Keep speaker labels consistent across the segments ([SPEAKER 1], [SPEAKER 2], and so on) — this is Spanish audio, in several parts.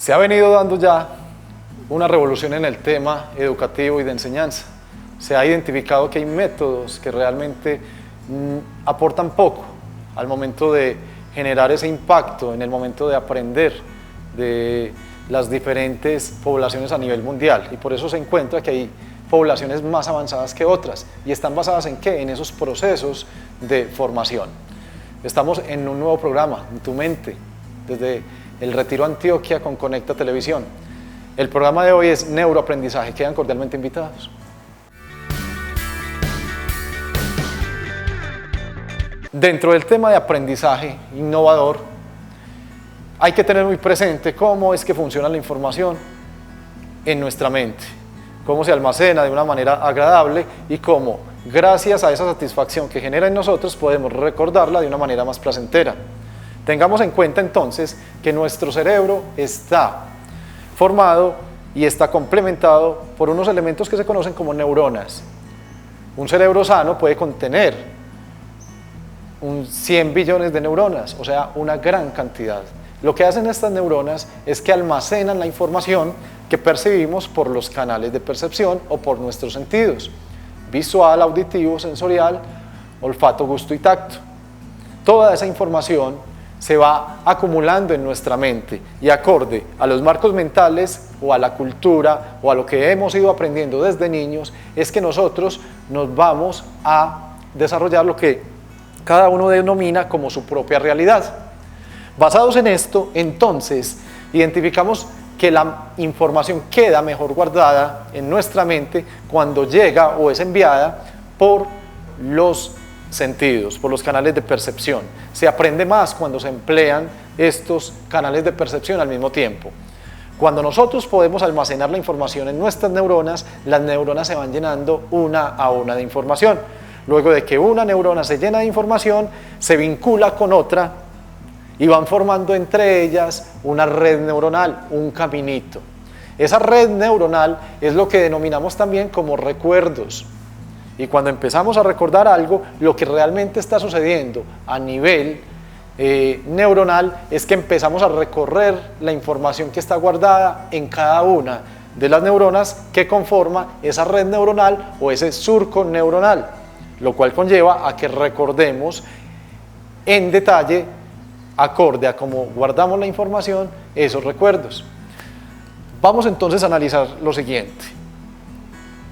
[SPEAKER 1] Se ha venido dando ya una revolución en el tema educativo y de enseñanza. Se ha identificado que hay métodos que realmente aportan poco al momento de generar ese impacto, en el momento de aprender de las diferentes poblaciones a nivel mundial, y por eso se encuentra que hay poblaciones más avanzadas que otras. ¿Y están basadas en qué? En esos procesos de formación. Estamos en un nuevo programa, En tu mente, desde el Retiro Antioquia con Conecta Televisión. El programa de hoy es Neuroaprendizaje. Quedan cordialmente invitados. Dentro del tema de aprendizaje innovador, hay que tener muy presente cómo es que funciona la información en nuestra mente, cómo se almacena de una manera agradable y cómo, gracias a esa satisfacción que genera en nosotros, podemos recordarla de una manera más placentera. Tengamos en cuenta entonces que nuestro cerebro está formado y está complementado por unos elementos que se conocen como neuronas. Un cerebro sano puede contener 100 billones de neuronas, o sea, una gran cantidad. Lo que hacen estas neuronas es que almacenan la información que percibimos por los canales de percepción o por nuestros sentidos: visual, auditivo, sensorial, olfato, gusto y tacto. Toda esa información se va acumulando en nuestra mente y, acorde a los marcos mentales o a la cultura o a lo que hemos ido aprendiendo desde niños, es que nosotros nos vamos a desarrollar lo que cada uno denomina como su propia realidad. Basados en esto, entonces, identificamos que la información queda mejor guardada en nuestra mente cuando llega o es enviada por los sentidos, por los canales de percepción. Se aprende más cuando se emplean estos canales de percepción al mismo tiempo. Cuando nosotros podemos almacenar la información en nuestras neuronas, las neuronas se van llenando una a una de información. Luego de que una neurona se llena de información, se vincula con otra y van formando entre ellas una red neuronal, un caminito. Esa red neuronal es lo que denominamos también como recuerdos. Y cuando empezamos a recordar algo, lo que realmente está sucediendo a nivel neuronal es que empezamos a recorrer la información que está guardada en cada una de las neuronas que conforma esa red neuronal o ese surco neuronal, lo cual conlleva a que recordemos en detalle, acorde a cómo guardamos la información, esos recuerdos. Vamos entonces a analizar lo siguiente.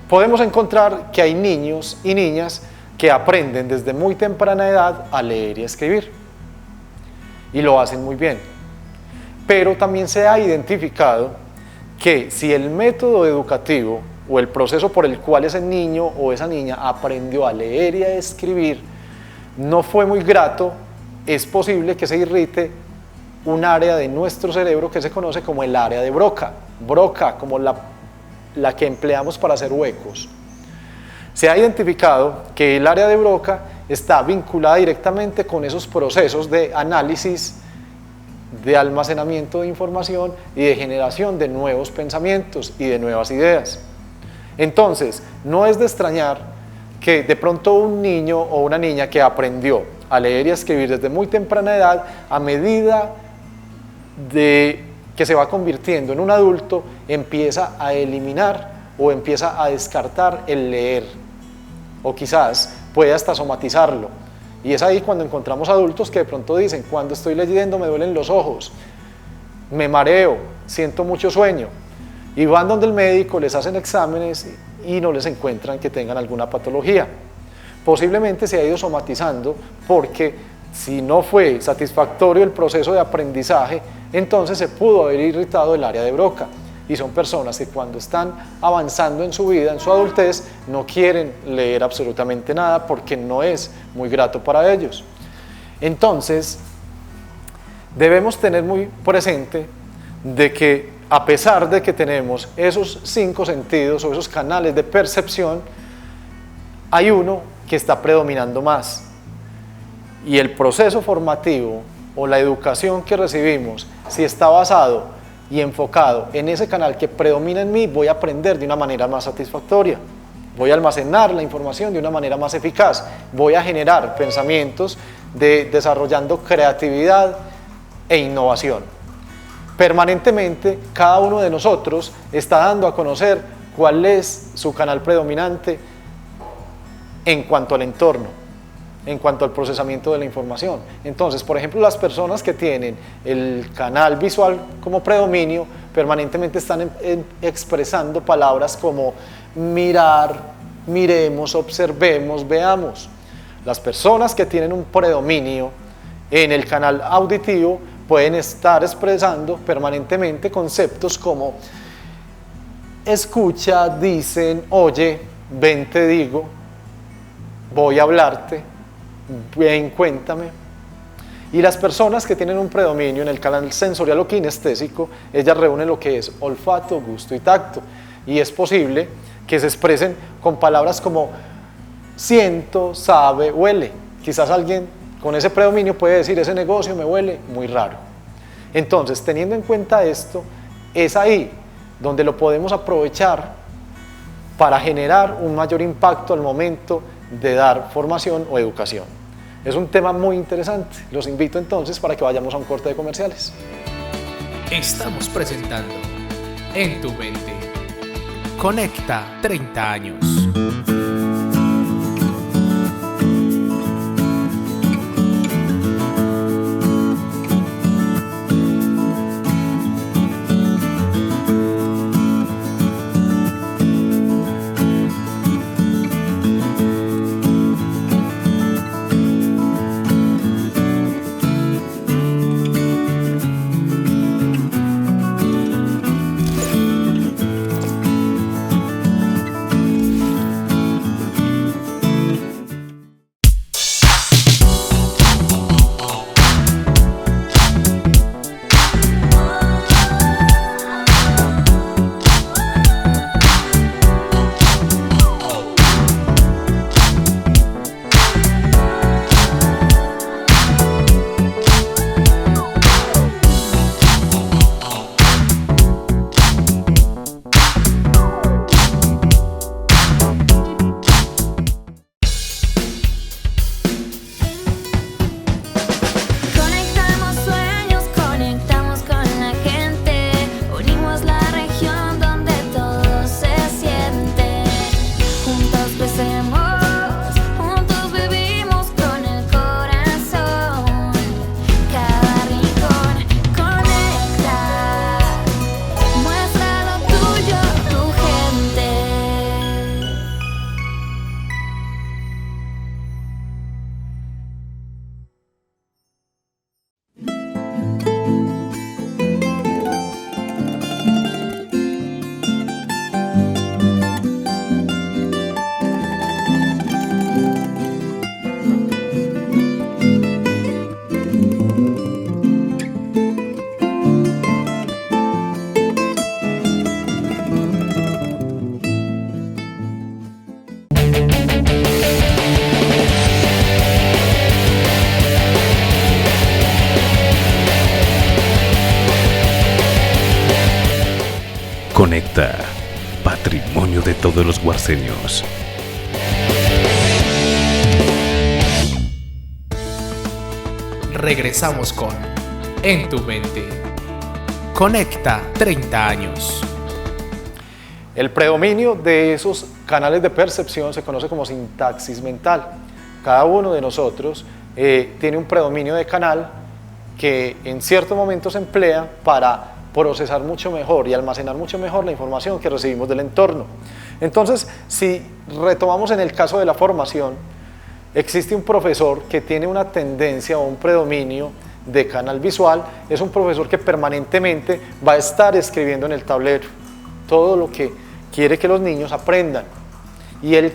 [SPEAKER 1] Podemos encontrar que hay niños y niñas que aprenden desde muy temprana edad a leer y a escribir, y lo hacen muy bien. Pero también se ha identificado que si el método educativo o el proceso por el cual ese niño o esa niña aprendió a leer y a escribir no fue muy grato, es posible que se irrite un área de nuestro cerebro que se conoce como el área de Broca. Broca, como la que empleamos para hacer huecos. Se ha identificado que el área de Broca está vinculada directamente con esos procesos de análisis, de almacenamiento de información y de generación de nuevos pensamientos y de nuevas ideas. Entonces, no es de extrañar que de pronto un niño o una niña que aprendió a leer y a escribir desde muy temprana edad, a medida de que se va convirtiendo en un adulto, empieza a eliminar o empieza a descartar el leer, o quizás puede hasta somatizarlo. Y es ahí cuando encontramos adultos que de pronto dicen: cuando estoy leyendo me duelen los ojos, me mareo, siento mucho sueño, y van donde el médico, les hacen exámenes y no les encuentran que tengan alguna patología. Posiblemente se ha ido somatizando porque, si no fue satisfactorio el proceso de aprendizaje, entonces se pudo haber irritado el área de Broca. Y son personas que cuando están avanzando en su vida, en su adultez, no quieren leer absolutamente nada porque no es muy grato para ellos. Entonces, debemos tener muy presente de que, a pesar de que tenemos esos 5 sentidos o esos canales de percepción, hay uno que está predominando más. Y el proceso formativo o la educación que recibimos, si está basado y enfocado en ese canal que predomina en mí, voy a aprender de una manera más satisfactoria, voy a almacenar la información de una manera más eficaz, voy a generar pensamientos desarrollando creatividad e innovación. Permanentemente, cada uno de nosotros está dando a conocer cuál es su canal predominante en cuanto al entorno, en cuanto al procesamiento de la información. Entonces, por ejemplo, las personas que tienen el canal visual como predominio, permanentemente están expresando palabras como mirar, miremos, observemos, veamos. Las personas que tienen un predominio en el canal auditivo pueden estar expresando permanentemente conceptos como escucha, dicen, oye, ven, te digo, voy a hablarte, ven, cuéntame. Y las personas que tienen un predominio en el canal sensorial o kinestésico, ellas reúnen lo que es olfato, gusto y tacto. Y es posible que se expresen con palabras como siento, sabe, huele. Quizás alguien con ese predominio puede decir, ese negocio me huele muy raro. Entonces, teniendo en cuenta esto, es ahí donde lo podemos aprovechar para generar un mayor impacto al momento de dar formación o educación. Es un tema muy interesante. Los invito entonces para que vayamos a un corte de comerciales.
[SPEAKER 2] Estamos presentando En tu mente. Conecta 30 años.
[SPEAKER 3] Conecta, patrimonio de todos los guarceños.
[SPEAKER 2] Regresamos con En tu mente. Conecta 30 años.
[SPEAKER 1] El predominio de esos canales de percepción se conoce como sintaxis mental. Cada uno de nosotros tiene un predominio de canal que en cierto momento se emplea para procesar mucho mejor y almacenar mucho mejor la información que recibimos del entorno. Entonces, si retomamos en el caso de la formación, existe un profesor que tiene una tendencia o un predominio de canal visual, es un profesor que permanentemente va a estar escribiendo en el tablero todo lo que quiere que los niños aprendan. Y él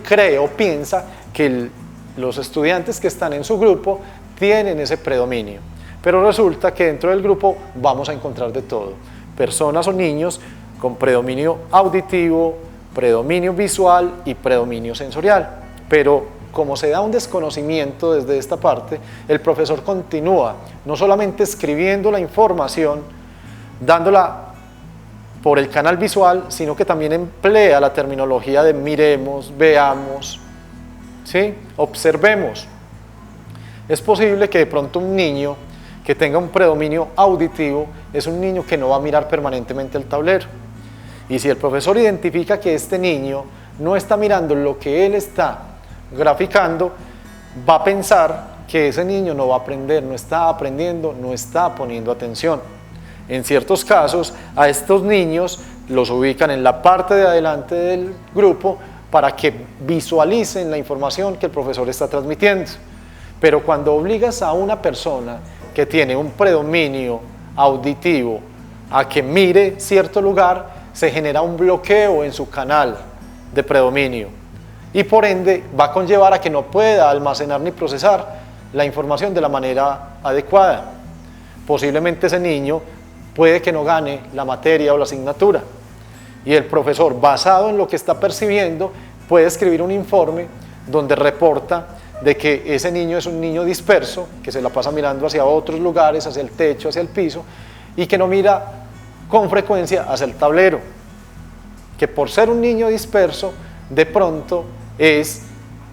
[SPEAKER 1] cree o piensa que los estudiantes que están en su grupo tienen ese predominio. Pero resulta que dentro del grupo vamos a encontrar de todo. Personas o niños con predominio auditivo, predominio visual y predominio sensorial. Pero como se da un desconocimiento desde esta parte, el profesor continúa no solamente escribiendo la información, dándola por el canal visual, sino que también emplea la terminología de miremos, veamos, ¿sí? Observemos. Es posible que de pronto un niño que que tenga un predominio auditivo es un niño que no va a mirar permanentemente el tablero. Y si el profesor identifica que este niño no está mirando lo que él está graficando, va a pensar que ese niño no va a aprender, no está aprendiendo, no está poniendo atención. En ciertos casos, a estos niños los ubican en la parte de adelante del grupo para que visualicen la información que el profesor está transmitiendo. Pero cuando obligas a una persona que tiene un predominio auditivo a que mire cierto lugar, se genera un bloqueo en su canal de predominio y por ende va a conllevar a que no pueda almacenar ni procesar la información de la manera adecuada. Posiblemente ese niño puede que no gane la materia o la asignatura y el profesor, basado en lo que está percibiendo, puede escribir un informe donde reporta de que ese niño es un niño disperso, que se la pasa mirando hacia otros lugares, hacia el techo, hacia el piso, y que no mira con frecuencia hacia el tablero, que por ser un niño disperso, de pronto es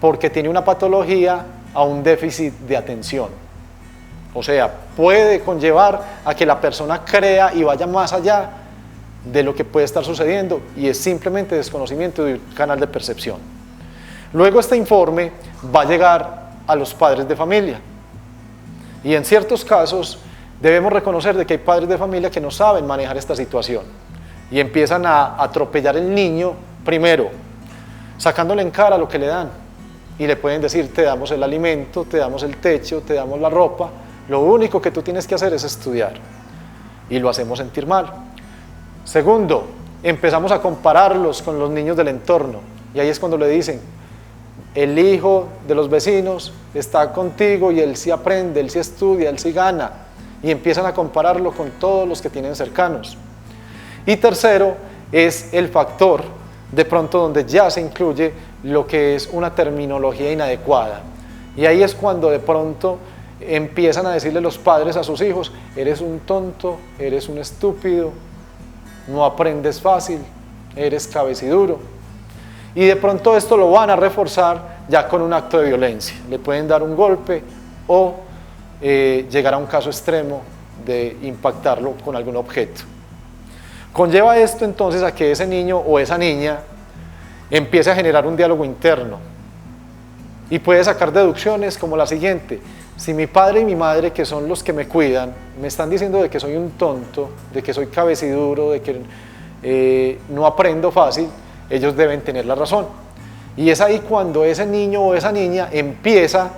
[SPEAKER 1] porque tiene una patología a un déficit de atención. O sea, puede conllevar a que la persona crea y vaya más allá de lo que puede estar sucediendo y es simplemente desconocimiento de un canal de percepción. Luego este informe va a llegar a los padres de familia y en ciertos casos debemos reconocer de que hay padres de familia que no saben manejar esta situación y empiezan a atropellar al niño primero, sacándole en cara lo que le dan y le pueden decir: te damos el alimento, te damos el techo, te damos la ropa, lo único que tú tienes que hacer es estudiar, y lo hacemos sentir mal. Segundo, empezamos a compararlos con los niños del entorno y ahí es cuando le dicen: el hijo de los vecinos está contigo y él sí aprende, él sí estudia, él sí gana, y empiezan a compararlo con todos los que tienen cercanos. Y tercero es el factor de pronto donde ya se incluye lo que es una terminología inadecuada y ahí es cuando de pronto empiezan a decirle los padres a sus hijos: eres un tonto, eres un estúpido, no aprendes fácil, eres cabeciduro. Y de pronto esto lo van a reforzar ya con un acto de violencia. Le pueden dar un golpe o llegar a un caso extremo de impactarlo con algún objeto. Conlleva esto entonces a que ese niño o esa niña empiece a generar un diálogo interno y puede sacar deducciones como la siguiente: si mi padre y mi madre, que son los que me cuidan, me están diciendo de que soy un tonto, de que soy cabeciduro, de que no aprendo fácil, ellos deben tener la razón. Y es ahí cuando ese niño o esa niña empieza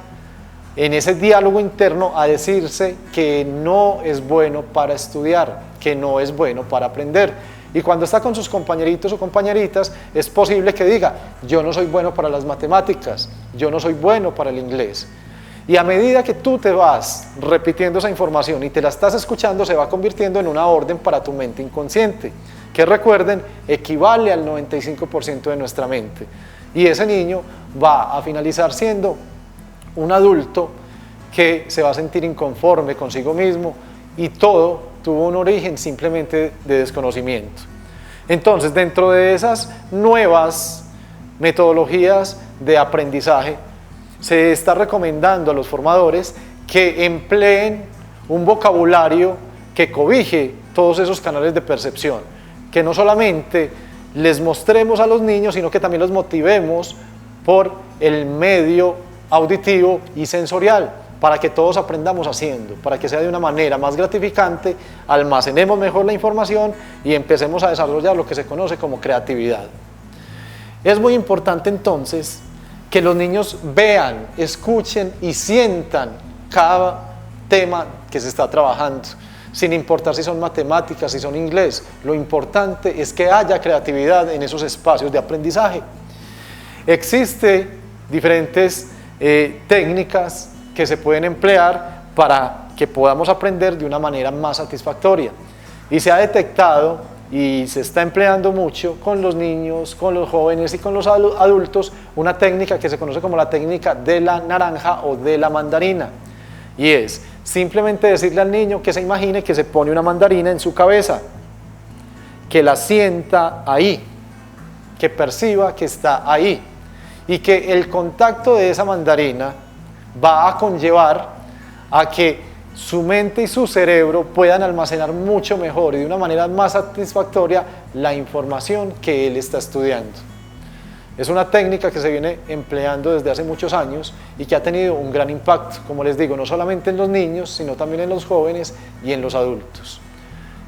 [SPEAKER 1] en ese diálogo interno a decirse que no es bueno para estudiar, que no es bueno para aprender. Y cuando está con sus compañeritos o compañeritas, es posible que diga: yo no soy bueno para las matemáticas, yo no soy bueno para el inglés. Y a medida que tú te vas repitiendo esa información y te la estás escuchando, se va convirtiendo en una orden para tu mente inconsciente, que recuerden, equivale al 95% de nuestra mente. Y ese niño va a finalizar siendo un adulto que se va a sentir inconforme consigo mismo y todo tuvo un origen simplemente de desconocimiento. Entonces, dentro de esas nuevas metodologías de aprendizaje, se está recomendando a los formadores que empleen un vocabulario que cobije todos esos canales de percepción, que no solamente les mostremos a los niños, sino que también los motivemos por el medio auditivo y sensorial, para que todos aprendamos haciendo, para que sea de una manera más gratificante, almacenemos mejor la información y empecemos a desarrollar lo que se conoce como creatividad. Es muy importante entonces que los niños vean, escuchen y sientan cada tema que se está trabajando, sin importar si son matemáticas, si son inglés. Lo importante es que haya creatividad en esos espacios de aprendizaje. Existen diferentes técnicas que se pueden emplear para que podamos aprender de una manera más satisfactoria. Y se ha detectado y se está empleando mucho con los niños, con los jóvenes y con los adultos una técnica que se conoce como la técnica de la naranja o de la mandarina. Y es simplemente decirle al niño que se imagine que se pone una mandarina en su cabeza, que la sienta ahí, que perciba que está ahí y que el contacto de esa mandarina va a conllevar a que su mente y su cerebro puedan almacenar mucho mejor y de una manera más satisfactoria la información que él está estudiando. Es una técnica que se viene empleando desde hace muchos años y que ha tenido un gran impacto, como les digo, no solamente en los niños, sino también en los jóvenes y en los adultos.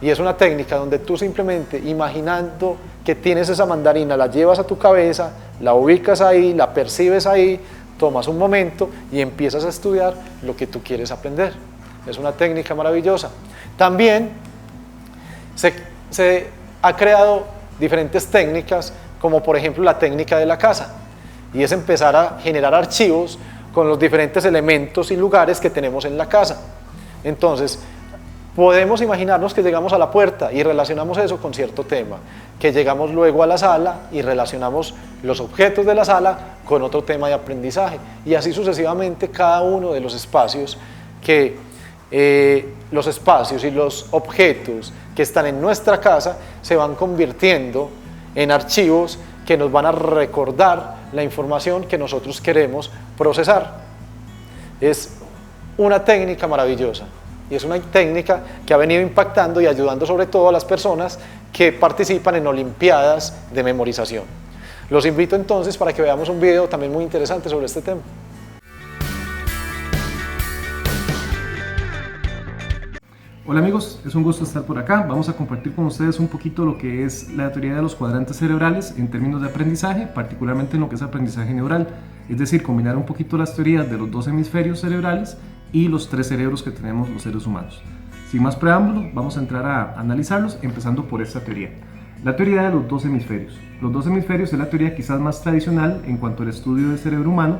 [SPEAKER 1] Y es una técnica donde tú simplemente imaginando que tienes esa mandarina, la llevas a tu cabeza, la ubicas ahí, la percibes ahí, tomas un momento y empiezas a estudiar lo que tú quieres aprender. Es una técnica maravillosa. También se ha creado diferentes técnicas, como por ejemplo la técnica de la casa, y es empezar a generar archivos con los diferentes elementos y lugares que tenemos en la casa. Entonces, podemos imaginarnos que llegamos a la puerta y relacionamos eso con cierto tema, que llegamos luego a la sala y relacionamos los objetos de la sala con otro tema de aprendizaje, y así sucesivamente cada uno de los espacios los espacios y los objetos que están en nuestra casa se van convirtiendo en archivos que nos van a recordar la información que nosotros queremos procesar. Es una técnica maravillosa y es una técnica que ha venido impactando y ayudando sobre todo a las personas que participan en olimpiadas de memorización. Los invito entonces para que veamos un video también muy interesante sobre este tema.
[SPEAKER 4] Hola amigos, es un gusto estar por acá. Vamos a compartir con ustedes un poquito lo que es la teoría de los cuadrantes cerebrales en términos de aprendizaje, particularmente en lo que es aprendizaje neural, es decir, combinar un poquito las teorías de los dos hemisferios cerebrales y los tres cerebros que tenemos los seres humanos. Sin más preámbulo, vamos a entrar a analizarlos, empezando por esta teoría. La teoría de los dos hemisferios. Los dos hemisferios es la teoría quizás más tradicional en cuanto al estudio del cerebro humano,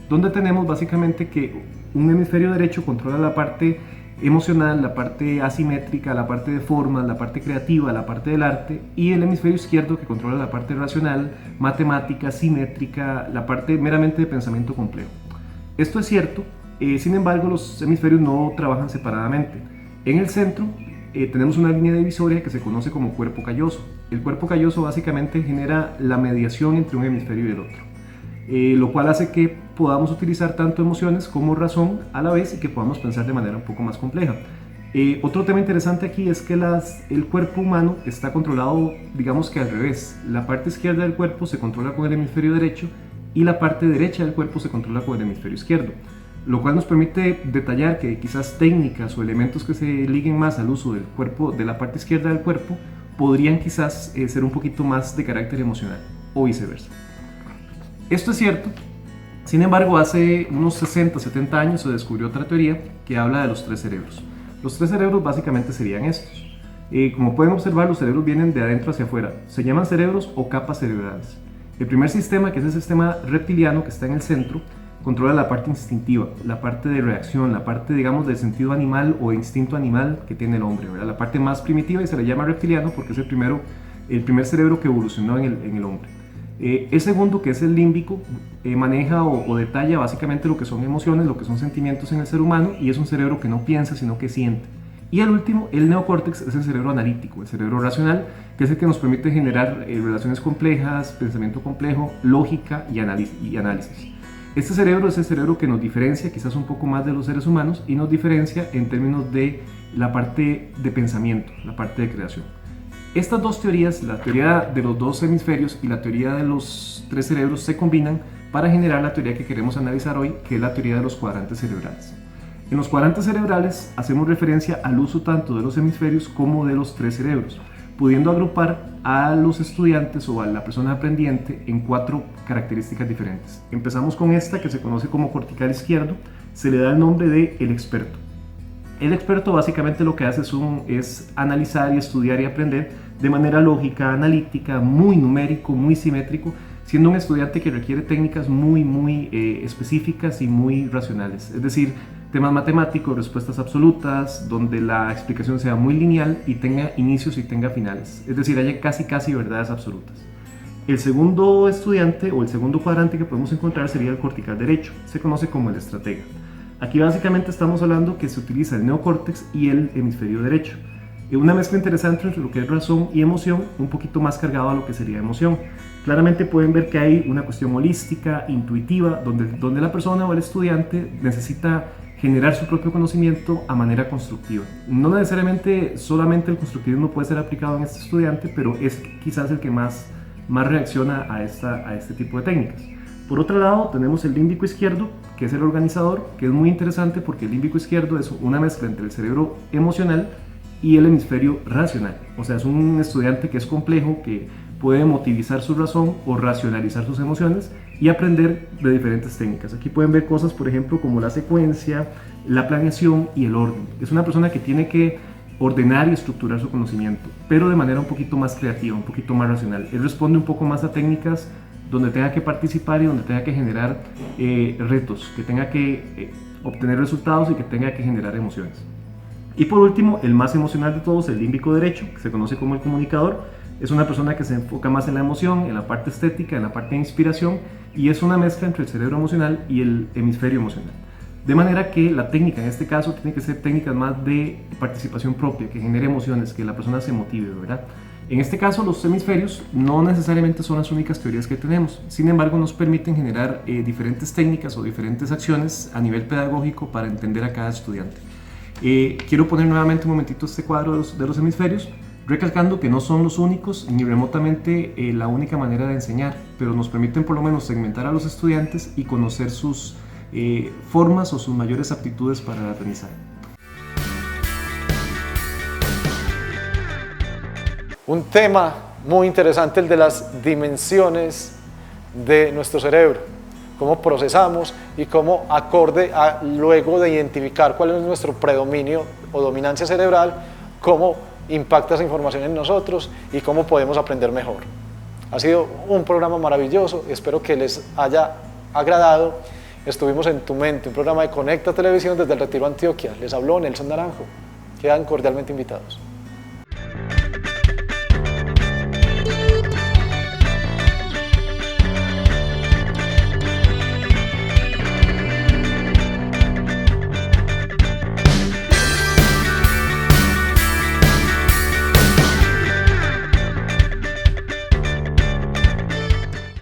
[SPEAKER 4] donde tenemos básicamente que un hemisferio derecho controla la parte emocional, la parte asimétrica, la parte de forma, la parte creativa, la parte del arte, y el hemisferio izquierdo que controla la parte racional, matemática, simétrica, la parte meramente de pensamiento complejo. Esto es cierto, sin embargo los hemisferios no trabajan separadamente. En el centro tenemos una línea divisoria que se conoce como cuerpo calloso. El cuerpo calloso básicamente genera la mediación entre un hemisferio y el otro, lo cual hace que podamos utilizar tanto emociones como razón a la vez y que podamos pensar de manera un poco más compleja. Otro tema interesante aquí es que el cuerpo humano está controlado, digamos que al revés. La parte izquierda del cuerpo se controla con el hemisferio derecho y la parte derecha del cuerpo se controla con el hemisferio izquierdo, lo cual nos permite detallar que quizás técnicas o elementos que se liguen más al uso del cuerpo, de la parte izquierda del cuerpo, podrían quizás ser un poquito más de carácter emocional o viceversa. Esto es cierto. Sin embargo, hace unos 60-70 años se descubrió otra teoría que habla de los tres cerebros. Los tres cerebros básicamente serían estos. Como pueden observar, los cerebros vienen de adentro hacia afuera. Se llaman cerebros o capas cerebrales. El primer sistema, que es el sistema reptiliano que está en el centro, controla la parte instintiva, la parte de reacción, la parte, digamos, del sentido animal o instinto animal que tiene el hombre, ¿verdad? La parte más primitiva, y se le llama reptiliano porque es el primer cerebro que evolucionó en el hombre. El segundo, que es el límbico, maneja o detalla básicamente lo que son emociones, lo que son sentimientos en el ser humano, y es un cerebro que no piensa sino que siente. Y el último, el neocórtex, es el cerebro analítico, el cerebro racional, que es el que nos permite generar relaciones complejas, pensamiento complejo, lógica y análisis. Este cerebro es el cerebro que nos diferencia quizás un poco más de los seres humanos y nos diferencia en términos de la parte de pensamiento, la parte de creación. Estas dos teorías, la teoría de los dos hemisferios y la teoría de los tres cerebros, se combinan para generar la teoría que queremos analizar hoy, que es la teoría de los cuadrantes cerebrales. En los cuadrantes cerebrales hacemos referencia al uso tanto de los hemisferios como de los tres cerebros, pudiendo agrupar a los estudiantes o a la persona aprendiente en cuatro características diferentes. Empezamos con esta que se conoce como cortical izquierdo, se le da el nombre de el experto. El experto básicamente lo que hace es analizar y estudiar y aprender de manera lógica, analítica, muy numérico, muy simétrico, siendo un estudiante que requiere técnicas muy específicas y muy racionales. Es decir, temas matemáticos, respuestas absolutas, donde la explicación sea muy lineal y tenga inicios y tenga finales. Es decir, haya casi verdades absolutas. El segundo estudiante o el segundo cuadrante que podemos encontrar sería el cortical derecho. Se conoce como el estratega. Aquí básicamente estamos hablando que se utiliza el neocórtex y el hemisferio derecho. Una mezcla interesante entre lo que es razón y emoción, un poquito más cargado a lo que sería emoción. Claramente pueden ver que hay una cuestión holística, intuitiva, donde la persona o el estudiante necesita generar su propio conocimiento a manera constructiva. No necesariamente solamente el constructivismo puede ser aplicado en este estudiante, pero es quizás el que más reacciona a este tipo de técnicas. Por otro lado, tenemos el límbico izquierdo, que es el organizador, que es muy interesante porque el límbico izquierdo es una mezcla entre el cerebro emocional y el hemisferio racional. O sea, es un estudiante que es complejo, que puede motivizar su razón o racionalizar sus emociones y aprender de diferentes técnicas. Aquí pueden ver cosas, por ejemplo, como la secuencia, la planeación y el orden. Es una persona que tiene que ordenar y estructurar su conocimiento, pero de manera un poquito más creativa, un poquito más racional. Él responde un poco más a técnicas donde tenga que participar y donde tenga que generar retos, que tenga que obtener resultados y que tenga que generar emociones. Y por último, el más emocional de todos, el límbico derecho, que se conoce como el comunicador. Es una persona que se enfoca más en la emoción, en la parte estética, en la parte de inspiración, y es una mezcla entre el cerebro emocional y el hemisferio emocional. De manera que la técnica en este caso tiene que ser técnicas más de participación propia, que genere emociones, que la persona se motive, ¿verdad? En este caso, los hemisferios no necesariamente son las únicas teorías que tenemos, sin embargo nos permiten generar diferentes técnicas o diferentes acciones a nivel pedagógico para entender a cada estudiante. Quiero poner nuevamente un momentito este cuadro de los hemisferios, recalcando que no son los únicos ni remotamente la única manera de enseñar, pero nos permiten por lo menos segmentar a los estudiantes y conocer sus formas o sus mayores aptitudes para el aprendizaje.
[SPEAKER 1] Un tema muy interesante, el de las dimensiones de nuestro cerebro, cómo procesamos y cómo, acorde a luego de identificar cuál es nuestro predominio o dominancia cerebral, cómo impacta esa información en nosotros y cómo podemos aprender mejor. Ha sido un programa maravilloso, espero que les haya agradado. Estuvimos en Tu Mente, un programa de Conecta Televisión desde el Retiro Antioquia. Les habló Nelson Naranjo. Quedan cordialmente invitados.